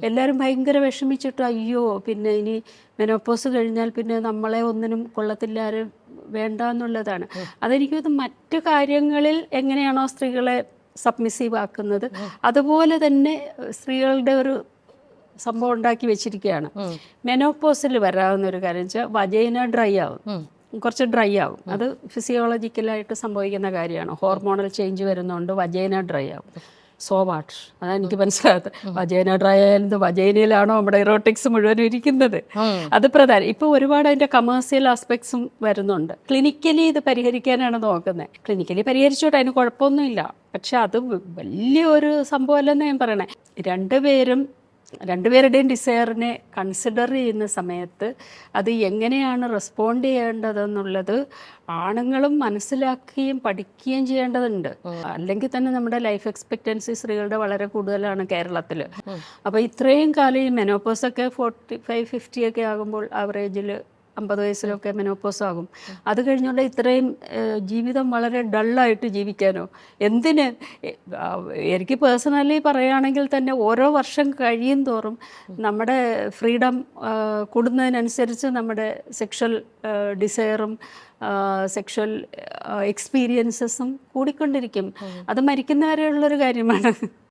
എല്ലാവരും ഭയങ്കര വിഷമിച്ചിട്ട് അയ്യോ പിന്നെ ഇനി മെനോപ്പോസ് കഴിഞ്ഞാൽ പിന്നെ നമ്മളെ ഒന്നിനും കൊള്ളത്തില്ല ആരും വേണ്ട എന്നുള്ളതാണ്. അതെനിക്ക് മറ്റു കാര്യങ്ങളിൽ എങ്ങനെയാണോ സ്ത്രീകളെ സബ്മിസീവ് ആക്കുന്നത് അതുപോലെ തന്നെ സ്ത്രീകളുടെ ഒരു സംഭവം ഉണ്ടാക്കി വെച്ചിരിക്കുകയാണ്. മെനോപ്പോസിൽ വരാവുന്ന ഒരു കാര്യം വെച്ചാൽ വജൈന ഡ്രൈ ആവും, കുറച്ച് ഡ്രൈ ആവും. അത് ഫിസിയോളജിക്കലായിട്ട് സംഭവിക്കുന്ന കാര്യമാണ്. ഹോർമോണൽ ചേഞ്ച് വരുന്നതുകൊണ്ട് വജൈന ഡ്രൈ ആവും. സോ വാട്ട്, അതാണ് എനിക്ക് മനസ്സിലാകാത്തത്. വജൈന ഡ്രൈ ആയാലും വജൈനയിലാണോ നമ്മുടെ ഇറോട്ടിക്സ് മുഴുവനും ഇരിക്കുന്നത്? അത് പ്രധാനം. ഇപ്പോൾ ഒരുപാട് അതിൻ്റെ കമേഴ്സ്യൽ ആസ്പെക്ട്സും വരുന്നുണ്ട്. ക്ലിനിക്കലി ഇത് പരിഹരിക്കാനാണ് നോക്കുന്നത്. ക്ലിനിക്കലി പരിഹരിച്ചോട്ടെ, അതിന് കുഴപ്പമൊന്നുമില്ല. പക്ഷെ അത് വലിയൊരു സംഭവമല്ലെന്ന് ഞാൻ പറയണേ. രണ്ടുപേരുടെയും ഡിസയറിനെ കൺസിഡർ ചെയ്യുന്ന സമയത്ത് അത് എങ്ങനെയാണ് റെസ്പോണ്ട് ചെയ്യേണ്ടതെന്നുള്ളത് ആണുങ്ങളും മനസ്സിലാക്കുകയും പഠിക്കുകയും ചെയ്യേണ്ടതുണ്ട്. അല്ലെങ്കിൽ തന്നെ നമ്മുടെ ലൈഫ് എക്സ്പെക്റ്റൻസി സ്ത്രീകളുടെ വളരെ കൂടുതലാണ് കേരളത്തിൽ. അപ്പോൾ ഇത്രയും കാലം ഈ മെനോപ്പോസൊക്കെ 45-50 ഒക്കെ ആകുമ്പോൾ ആവറേജിൽ 50 വയസ്സിലൊക്കെ മെനോപ്പോസ് ആകും. അത് കഴിഞ്ഞുകൊണ്ട് ഇത്രയും ജീവിതം വളരെ ഡള്ളായിട്ട് ജീവിക്കാനോ എന്തിന്? എനിക്ക് പേഴ്സണലി പറയുകയാണെങ്കിൽ തന്നെ ഓരോ വർഷം കഴിയും തോറും നമ്മുടെ ഫ്രീഡം കൂടുന്നതിനനുസരിച്ച് നമ്മുടെ സെക്ഷൽ ഡിസയറും സെക്ഷൽ എക്സ്പീരിയൻസസും കൂടിക്കൊണ്ടിരിക്കും. അത് മരിക്കുന്നവരെയുള്ളൊരു കാര്യമാണ്.